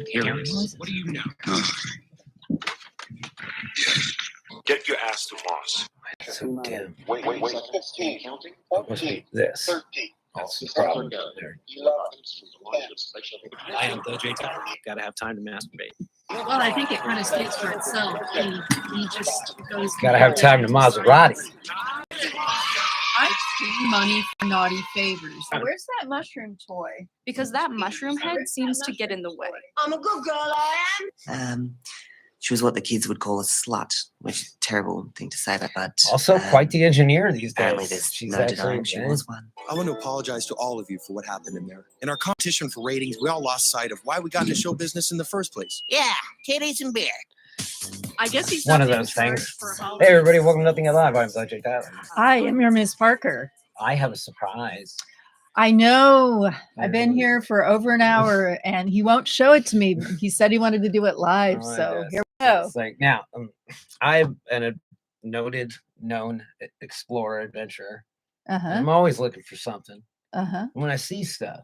Here it is. What do you know? Get your ass to Mars. So dim. Wait. 15, counting? It must be this. 13. That's the problem there. 11. I am the J Tyler. Gotta have time to masturbate. Well, I think it kind of speaks for itself. He just goes. Gotta have time to Maserati. I see money for naughty favors. Where's that mushroom toy? Because that mushroom head seems to get in the way. I'm a good girl, I am. She was what the kids would call a slut, which is a terrible thing to say, but Also, quite the engineer these apparently days. there's She's no actually denying she was one. I want to apologize to all of you for what happened in there. In our competition for ratings, we all lost sight of why we got into show business in the first place. Yeah, titties and beer. I guess he's one not of being those charged things. for Hey, holidays. everybody, welcome to Nothing Alive. I'm J Tyler. I am your Miss Parker. I have a surprise. I know. I've been here for over an hour and he won't show it to me. He said he wanted to do it live. Oh, So yes. here we go. It's like now, I'm a known explorer, adventurer. Uh-huh. I'm always looking for something. Uh-huh. When I see stuff,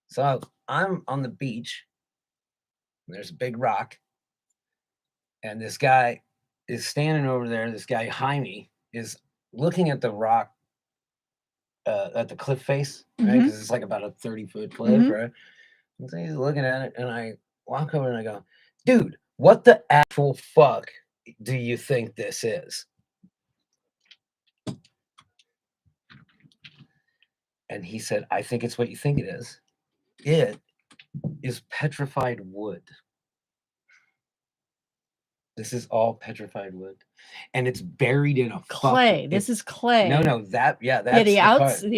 so I'm on the beach. And there's a big rock, and this guy is standing over there. This guy behind me is looking at the rock, at the cliff face, right? Because it's like about a 30-foot cliff, right? And so he's looking at it, and I walk over and I go, "Dude, what the actual fuck do you think this is?" And he said, "I think it's what you think it is. It is petrified wood. This is all petrified wood, and it's buried in a Clay. This is clay. No, that's the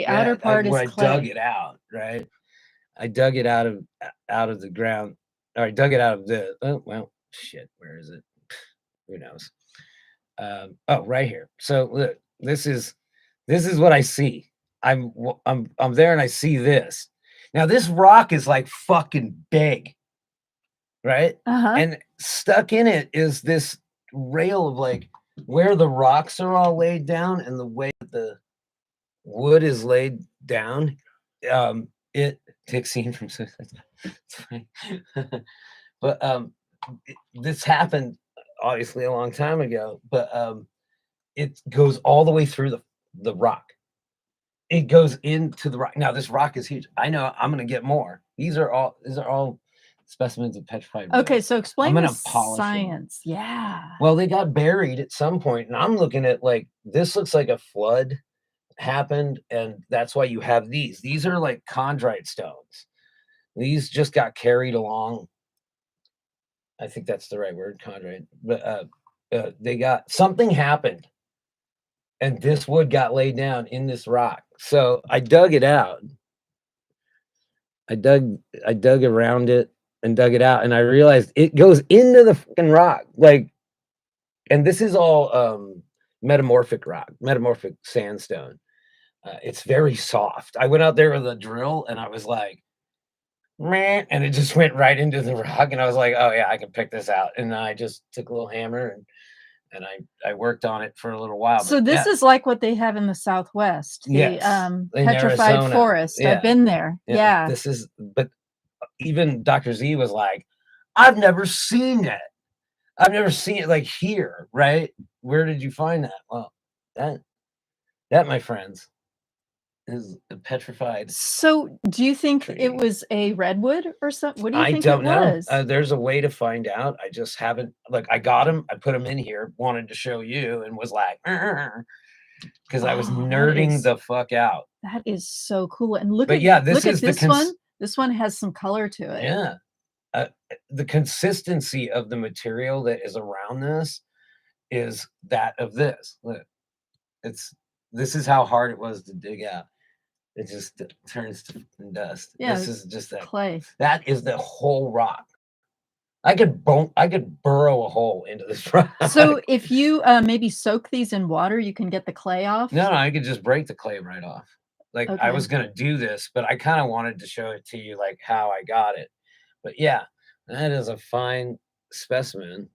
outer part is where clay. I dug it out, right? I dug it out of the ground, or I dug it out of the. Oh well, shit. Where is it? Who knows? Oh, right here. So look, this is what I see. I'm there and I see this. Now this rock is like fucking big, right? And stuck in it is this rail of like where the rocks are all laid down and the way that the wood is laid down. It takes scene from Suicide Squad. It's funny. But this happened obviously a long time ago, but it goes all the way through the rock. It goes into the rock. Now this rock is huge. I know I'm gonna get more. These are all specimens of petrified wood. Okay, so explain I'm the gonna polish them. science. Yeah. Well, they got buried at some point, and I'm looking at like this looks like a flood happened, and that's why you have these. These are like chondrite stones. These just got carried along. I think that's the right word, chondrite. But they got something happened, and this wood got laid down in this rock. So I dug it out. I dug around it and dug it out, and I realized it goes into the fucking rock. Like, and this is all metamorphic rock, metamorphic sandstone. It's very soft. I went out there with a drill, and I was like, "Meh," and it just went right into the rock, and I was like, "Oh yeah, I can pick this out." And I just took a little hammer and I worked on it for a little while. So this is like what they have in the Southwest, the in Petrified Arizona. Forest. Yeah. I've been there. Yeah. This is, but even Dr. Z was like, "I've never seen that. I've never seen it like here, right? Where did you find that?" Well, that my friends is petrified. So do you think tree. it was a redwood or something? What do you I think don't it know. was? There's a way to find out. I just haven't. Like, I got him. I put him in here. Wanted to show you, and was like, because I was Wow, that nerding is- the fuck out. That is so cool. And look But at yeah, this look at is the this one. This one has some color to it. Yeah. The consistency of the material that is around this is that of this. Look, this is how hard it was to dig out. It just turns to dust. Yeah, This is just that. clay. That is the whole rock. I could burrow a hole into this rock. So if you maybe soak these in water, you can get the clay off. No, I could just break the clay right off. Like I Okay. was gonna do this, but I kind of wanted to show it to you, like how I got it. But yeah, that is a fine specimen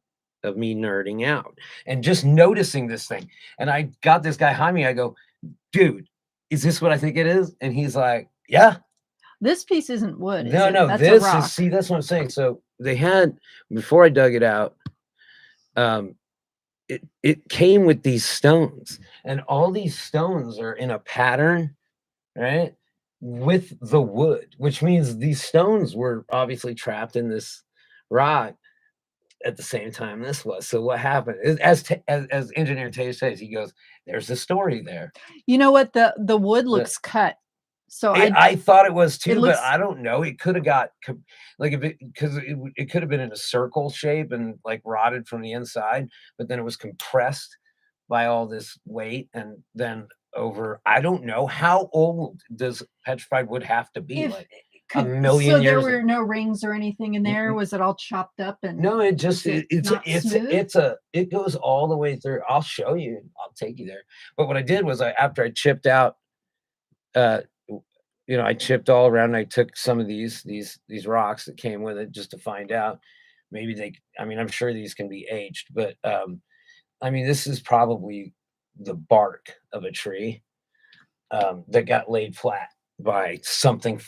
of me nerding out and just noticing this thing. And I got this guy behind me. I go, "Dude, is this what I think it is?" And he's like, "Yeah." This piece isn't wood. Is No, it? no, That's this a rock. is, see, that's what I'm saying. So they had, before I dug it out, it came with these stones, and all these stones are in a pattern, right? With the wood, which means these stones were obviously trapped in this rock at the same time this was. So what happened is, as engineer Tay says, he goes, "There's a story there." You know what? The wood looks cut. So I thought it was too, looks- but I don't know. It could have got like if it, because it could have been in a circle shape and like rotted from the inside, but then it was compressed by all this weight, and then over. I don't know, how old does petrified wood have to be? If Like could, a million so there years. were no rings or anything in there. Mm-mm. Was it all chopped up and No, it just is it not smooth? it goes all the way through. I'll show you. I'll take you there. But what I did was after I chipped out, I chipped all around. And I took some of these rocks that came with it just to find out. Maybe they. I mean, I'm sure these can be aged, but I mean, this is probably the bark of a tree that got laid flat by something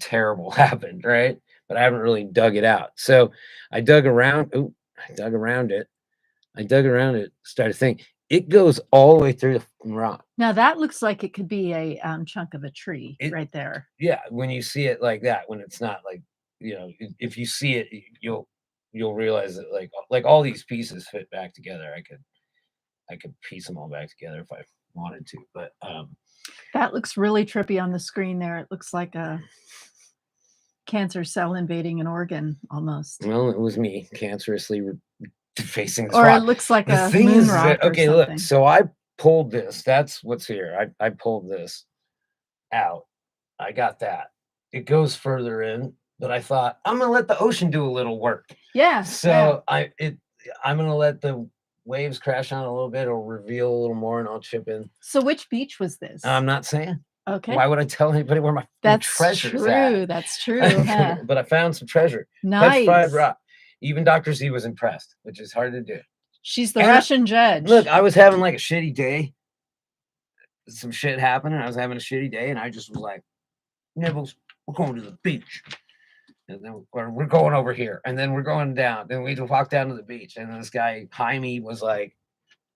terrible happened, right? But I haven't really dug it out. So I dug around. I dug around it. Started thinking it goes all the way through the rock. Now that looks like it could be a chunk of a tree right there. Yeah, when you see it like that, when it's not like, if you see it, you'll realize that like all these pieces fit back together. I could piece them all back together if I wanted to, but that looks really trippy on the screen there. It looks like a cancer cell invading an organ almost. Well, it was me cancerously facing this or rock. it looks like The a thing moon is rock that, okay, or look, something. so I pulled this. That's what's here. I pulled this out. I got that. It goes further in, but I thought I'm gonna let the ocean do a little work. Yeah. So I'm gonna let the waves crash on a little bit, or reveal a little more, and I'll chip in. So which beach was this? I'm not saying. Okay. Why would I tell anybody where my treasure's true. at? That's true. Huh? But I found some treasure. Nice. Petrified rock. Even Dr. Z was impressed, which is hard to do. She's the And Russian judge. Look, I was having like a shitty day. Some shit happened, and I was having a shitty day, and I just was like, Nibbles, we're going to the beach. And then we're going over here, and then we're going down. Then we walk down to the beach, and this guy, Jaime, was like,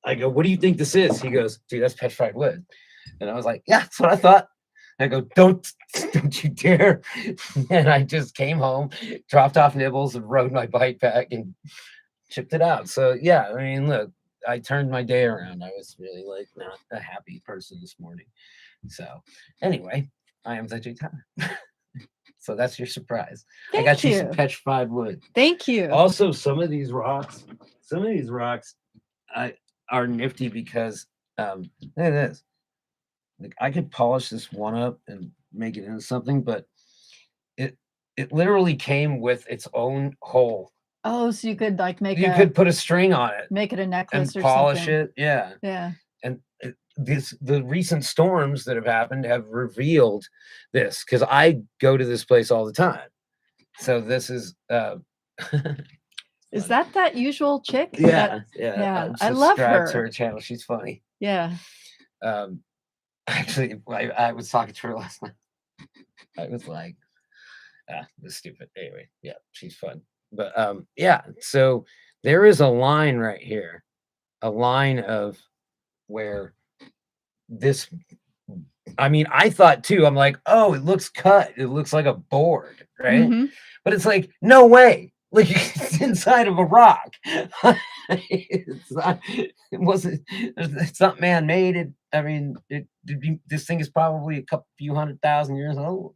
I go, what do you think this is? He goes, dude, that's petrified wood. And I was like, yeah, that's what I thought. I go, don't you dare. And I just came home, dropped off Nibbles, and rode my bike back and chipped it out. So yeah, I mean, look, I turned my day around. I was really like not a happy person this morning. So anyway, I am the J Tyler. So that's your surprise. Thank I got you you. some petrified wood. Thank you. Also, some of these rocks are nifty because look at this. Like, I could polish this one up and make it into something, but it literally came with its own hole. Oh, so you could like You could put a string on it, make it a necklace and or polish something. it. Yeah. Yeah. And the recent storms that have happened have revealed this, because I go to this place all the time. So this is Is that usual chick? yeah. yeah. I'm I love subscribed to her. her channel. She's funny. Yeah. Actually, I was talking to her last night. I was like, this is stupid. Anyway, yeah, she's fun. But yeah, so there is a line right here, a line of where this, I mean, I thought too, I'm like, oh, it looks cut. It looks like a board, right? Mhm. But it's like, no way. Like, it's inside of a rock. It's not man-made. This thing is probably few 100,000 years old.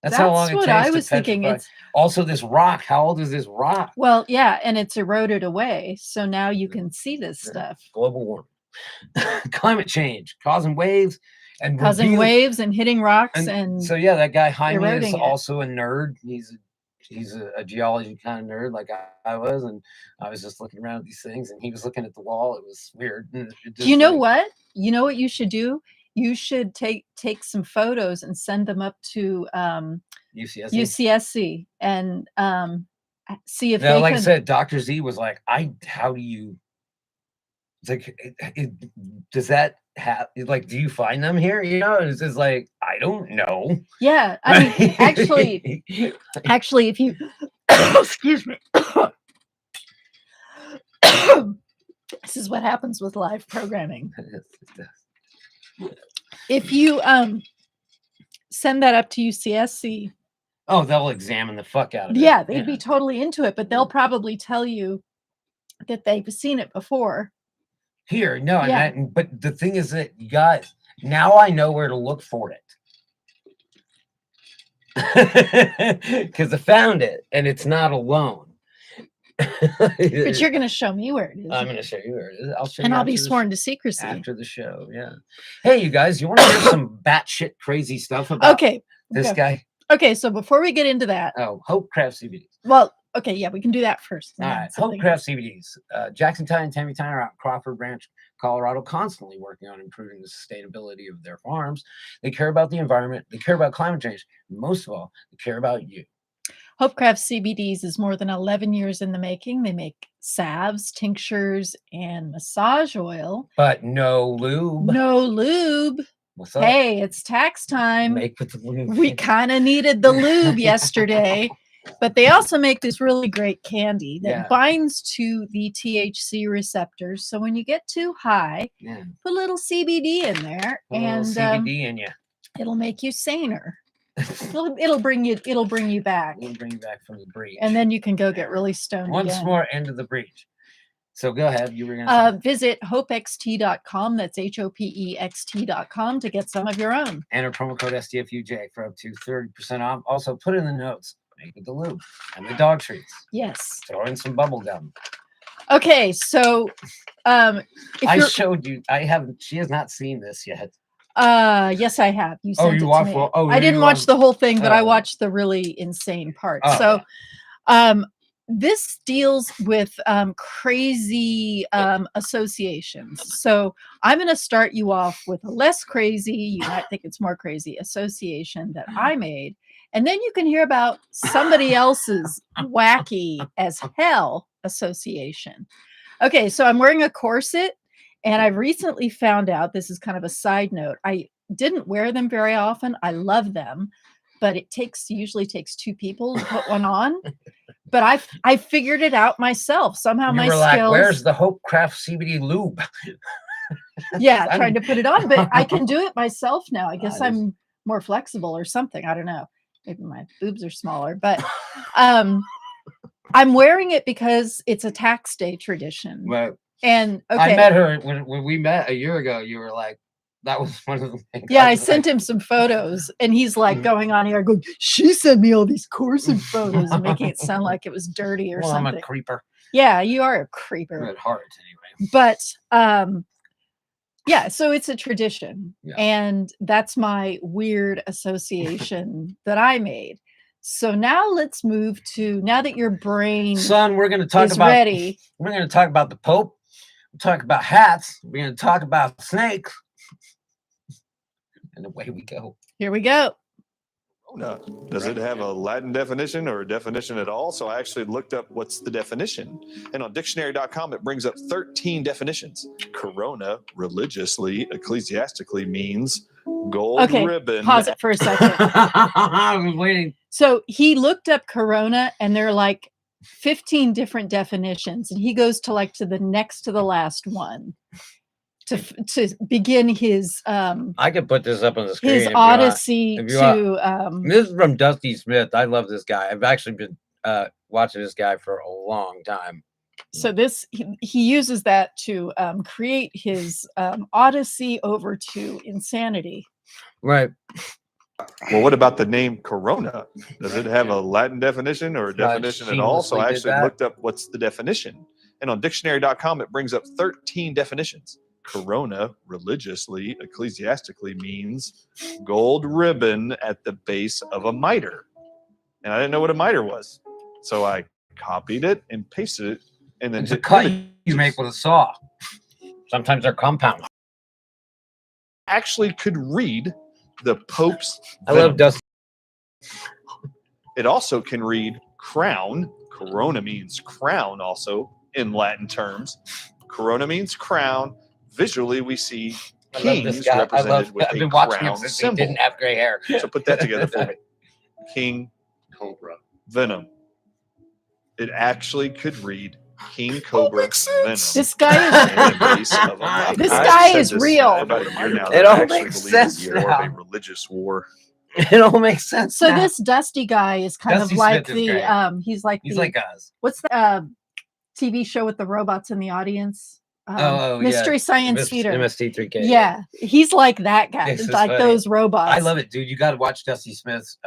That's how long it takes what I to was thinking. petrify. It's Also, this rock, how old is this rock? well, yeah, and it's eroded away. So now you can see this stuff. Global warming. Climate change, causing waves and Causing waves and hitting rocks and so yeah, that guy Jaime is eroding it. also a nerd. He's a geology kind of nerd like I was, and I was just looking around at these things, and he was looking at the wall. It was weird. Do you know what? You know what you should do? You should take some photos and send them up to UCSC and see if now, they like could. I said, Dr. Z was like, how do you It's like, does that have like? Do you find them here? You know, it's just like I don't know. Yeah, I mean, actually, if you excuse me, this is what happens with live programming. If you send that up to UCSC, oh, they'll examine the fuck out of it. yeah, they'd be totally into it, but they'll probably tell you that they've seen it before. Here, no, Yeah. but the thing is that you guys, now I know where to look for it. Because I found it and it's not alone. But you're going to show me where it is. I'm going to show you where it is. I'll show and you I'll be after the sworn to secrecy. after the show. Yeah. Hey, you guys, you want to hear some batshit crazy stuff about Okay. this guy? Okay, so before we get into that, Oh, Hope Craft CBDs. well, okay, yeah, we can do that first. All right, Hope Craft CBDs. Jackson Ty and Tammy Ty are out in Crawford Branch, Colorado, constantly working on improving the sustainability of their farms. They care about the environment. They care about climate change. Most of all, they care about you. Hopecraft CBDs is more than 11 years in the making. They make salves, tinctures, and massage oil. But no lube. No lube. What's up? Hey, it's tax time. Make with the lube. We kind of needed the lube yesterday. But they also make this really great candy that binds to the THC receptors. So when you get too high, put a little CBD in there, and CBD in you. It'll make you saner. It'll bring you back. It'll bring you back from the breach. And then you can go get really stoned Once again. more into the breach. So go ahead. You were gonna visit hopext.com. That's HOPEXT.com to get some of your own. Enter promo code STFUJ for up to 30% off. Also put in the notes. Make with the lube and the dog treats. Yes. Throw in some bubble gum. Okay, so I showed you. She has not seen this yet. Yes, I have. You sent it to me. I didn't watch the whole thing, but I watched the really insane part. So this deals with crazy associations. So I'm going to start you off with a less crazy, you might think it's more crazy, association that I made. And then you can hear about somebody else's wacky as hell association. Okay, so I'm wearing a corset, and I've recently found out, this is kind of a side note, I didn't wear them very often. I love them, but it usually takes two people to put one on. But I figured it out myself. Somehow my skills. Like, where's the Hope Craft CBD lube? Yeah, trying to put it on, but I can do it myself now. I guess I'm more flexible or something. I don't know. Maybe my boobs are smaller, but I'm wearing it because it's a tax day tradition. Right. And I met her when we met a year ago. You were like, that was one of the things. Yeah, I sent him some photos, and he's like going on here, going, she sent me all these corset photos and making it sound like it was dirty or something. I'm a creeper. Yeah, you are a creeper. At heart, anyway. But yeah, so it's a tradition, and that's my weird association that I made. So now let's move to, now that your brain, son, we're going to talk about ready. We're going to talk about the Pope. We'll talk about hats. We're going to talk about snakes. And away we go. Here we go. No. Does it have a Latin definition or a definition at all? So I actually looked up what's the definition. And on dictionary.com, it brings up 13 definitions. Corona, religiously, ecclesiastically, means gold ribbon. Pause it for a second. I was waiting. So he looked up Corona, and there are like 15 different definitions. And he goes to like to the next to the last one. To begin his I can put this up on the screen. His odyssey to this is from Dusty Smith. I love this guy. I've actually been watching this guy for a long time. So this he uses that to create his odyssey over to insanity. Right. Well, what about the name Corona? Does it have a Latin definition or a definition at all? So I actually looked up what's the definition. And on dictionary.com, it brings up 13 definitions. Corona, religiously, ecclesiastically, means gold ribbon at the base of a mitre. And I didn't know what a mitre was. So I copied it and pasted it. And then it's a cut you make with a saw. Sometimes they're compound. Actually could read the Pope's I love Dusty. It also can read crown. Corona means crown also in Latin terms. Corona means crown. Visually, we see I love this kings guy. represented with I've a been watching him crown since he symbol. didn't have gray hair. So put that together for me. King Cobra. Venom. It actually could read King Cobra Venom. This guy is in the base of a This I've guy said is this real. for about a year now. It that I all actually makes believe sense it's more of a now. religious war. It all makes sense. so now. this Dusty guy is kind Dusty of like Smith is the great. he's like He's the like us. what's the TV show with the robots in the audience? Mystery yeah. Science Theater. MST3K. Yeah, he's like that guy. This It's is like funny. those robots. I love it, dude. You got to watch Dusty Smith's.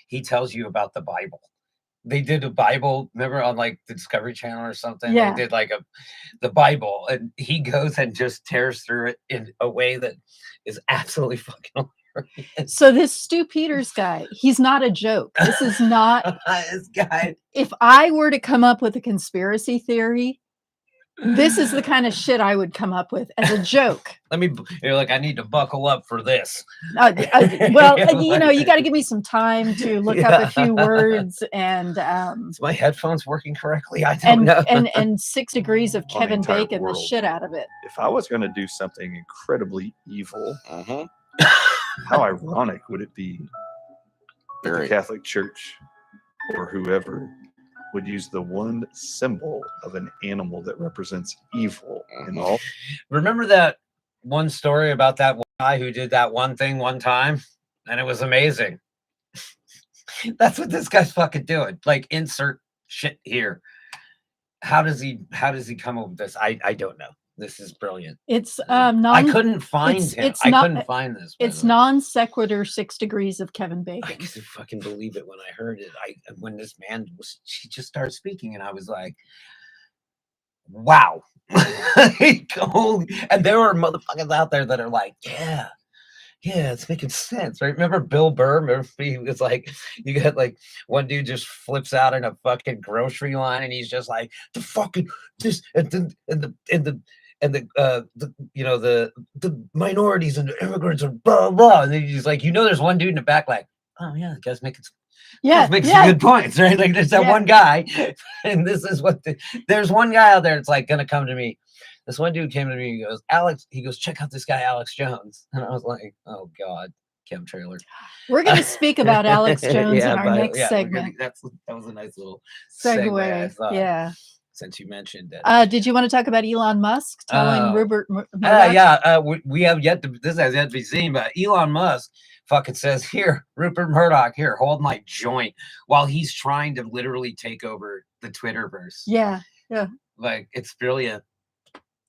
He tells you about the Bible. They did a Bible, remember, on like the Discovery Channel or something. Yeah. They did like the Bible, and he goes and just tears through it in a way that is absolutely fucking hilarious. So this Stu Peters guy, he's not a joke. This is not. This guy. If I were to come up with a conspiracy theory, this is the kind of shit I would come up with as a joke. You're like, I need to buckle up for this. Well, you know, you got to give me some time to look up a few words and Is my headphones working correctly? I don't know. and 6 degrees of On the Kevin entire Bacon the world. shit out of it. If I was going to do something incredibly evil, how ironic would it be that the Catholic Church or whoever would use the one symbol of an animal that represents evil in all? Remember that one story about that one guy who did that one thing one time, and it was amazing. That's what this guy's fucking doing. Like, insert shit here. How does he come up with this? I don't know. This is brilliant. It's I couldn't find him. I couldn't find this. It's non sequitur 6 degrees of Kevin Bacon. I couldn't fucking believe it when I heard it. When this man she just started speaking, and I was like, wow. And there were motherfuckers out there that are like, yeah, it's making sense, right? Remember Bill Burr? Remember he was like, you got like one dude just flips out in a fucking grocery line, and he's just like, the fucking this and the minorities and the immigrants are blah blah, and then he's like, there's one dude in the back like, oh yeah, the guy's making some good points, right? Like there's that one guy, and this is what there's one guy out there that's like gonna come to me. This one dude came to me, he goes, Alex, check out this guy, Alex Jones. And I was like, oh God, chemtrailer. We're going to speak about Alex Jones in our next segment. That was a nice little segue. I thought, yeah. Since you mentioned it. Did you want to talk about Elon Musk telling Rupert Murdoch? We have yet to, this has yet to be seen, but Elon Musk fucking says, here, Rupert Murdoch, here, hold my joint, while he's trying to literally take over the Twitterverse. Yeah. Like, it's brilliant.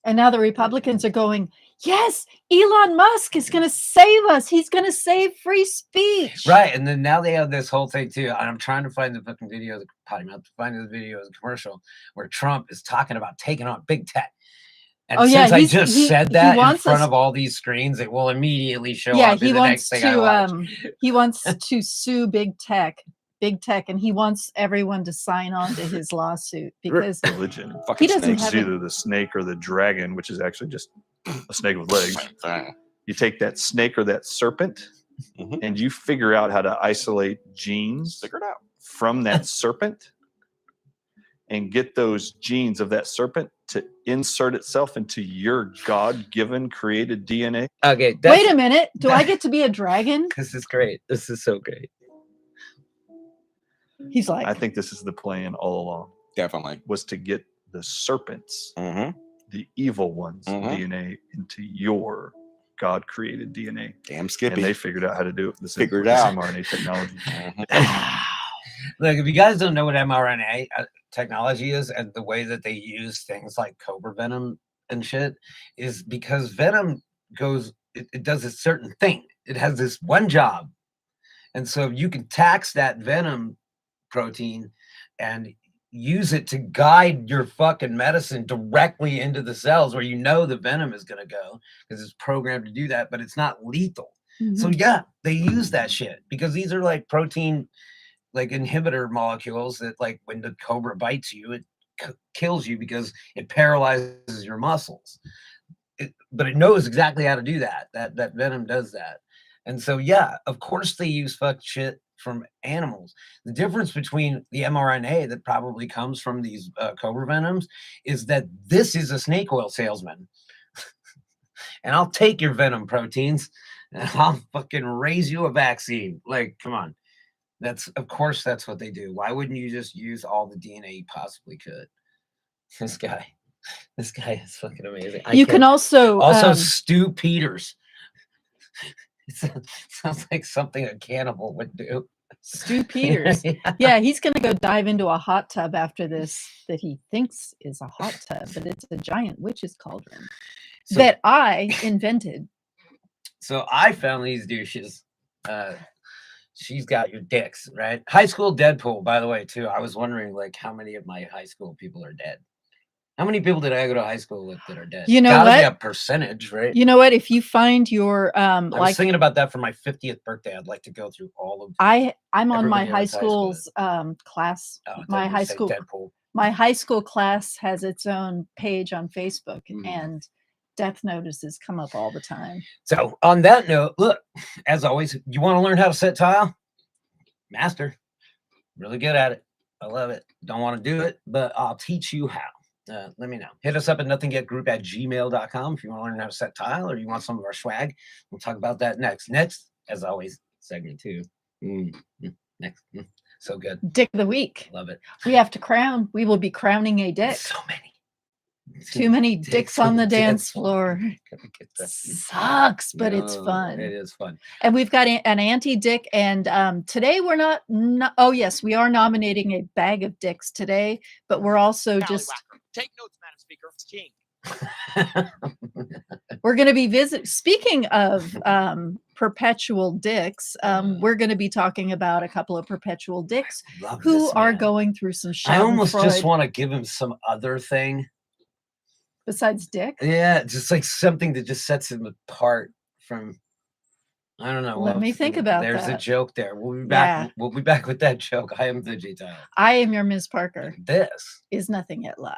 And now the Republicans are going, yes, Elon Musk is going to save us. He's going to save free speech. Right. And then now they have this whole thing too. And I'm trying to find the fucking video, finding the video of the commercial where Trump is talking about taking on big tech. And since I just said that in front of all these screens, it will immediately show up in the next thing I watch. He wants to sue big tech, and he wants everyone to sign on to his lawsuit because religion. He doesn't It's have either the snake or the dragon, which is actually just a snake with legs. You take that snake or that serpent, and you figure out how to isolate genes from that serpent, and get those genes of that serpent to insert itself into your God-given created DNA. Okay. Wait a minute. Do I get to be a dragon? This is great. This is so great. He's like, I think this is the plan all along. Definitely. Was to get the serpents, the evil ones, DNA into your God-created DNA. Damn Skippy. And they figured out how to do it. Figured out mRNA technology. Look, if you guys don't know what mRNA technology is and the way that they use things like cobra venom and shit, is because venom goes, it does a certain thing. It has this one job. And so you can tax that venom protein and use it to guide your fucking medicine directly into the cells where the venom is going to go because it's programmed to do that, but it's not lethal. So yeah, they use that shit because these are like protein, like inhibitor molecules that, like, when the cobra bites you, it kills you because it paralyzes your muscles. But it knows exactly how to do that. That venom does that. And so, yeah, of course they use from animals. The difference between the mRNA that probably comes from these cobra venoms is that this is a snake oil salesman. And I'll take your venom proteins and I'll fucking raise you a vaccine. Like, come on. Of course that's what they do. Why wouldn't you just use all the DNA you possibly could? This guy is fucking amazing. You can also Stu Peters. It sounds like something a cannibal would do. Stu Peters. Yeah, he's going to go dive into a hot tub after this that he thinks is a hot tub, but it's a giant witch's cauldron that I invented. So I found these douches. She's got your dicks, right? High school Deadpool, by the way, too. I was wondering, like, how many of my high school people are dead? How many people did I go to high school with that are dead? You know Gotta what? be a percentage, right? You know what? If you find your I was thinking about that for my 50th birthday. I'd like to go through all of. I'm on my everybody I high went to high school school's class. Oh, My high say school Deadpool. my high school class has its own page on Facebook, and death notices come up all the time. So on that note, look, as always, you want to learn how to set tile? Master, really good at it. I love it. Don't want to do it, but I'll teach you how. Let me know. Hit us up at nothingyetgroup@gmail.com if you want to learn how to set tile or you want some of our swag. We'll talk about that next. Next, as always, segment 2. Next. So good. Dick of the week. Love it. We have to crown. We will be crowning a dick. So many. Too many dicks on the dance floor. Sucks, but it's fun. It is fun. And we've got an anti-dick, and today we're not. Oh yes, we are nominating a bag of dicks today, but we're also just. Take notes, Madam Speaker. It's king. We're going to be Speaking of perpetual dicks, we're going to be talking about a couple of perpetual dicks who are going through some shit. I almost just want to give him some other thing. Besides dick? Yeah, just like something that just sets him apart from, I don't know. Let me think about that. There's a joke there. We'll be back. Yeah. We'll be back with that joke. I am the J-Tile. I am your Ms. Parker. This is Nothing Yet Live.